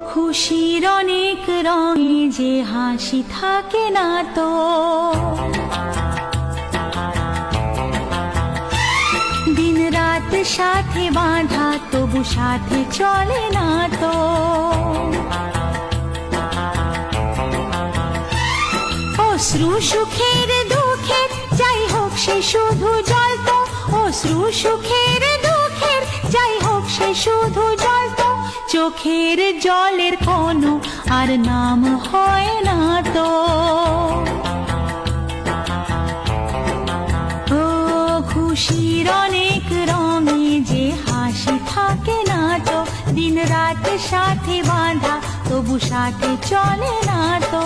খুশির অনেক রঙে যে হাসি থাকে না তো, দিন রাত সাথে বাঁধা তবু সাথে চলে না তো। অশ্রু সুখের দুঃখের যাই হোক সে শুধু জল তো, অশ্রু সুখের দুঃখের যাই হোক সে শুধু জল তো, চোখের জলের কোনো আর নাম হয় না তো। ও খুশির অনেক রঙে যে হাসি থাকে না তো, দিন রাত সাথে বাঁধা তবু সাথে চলে না তো।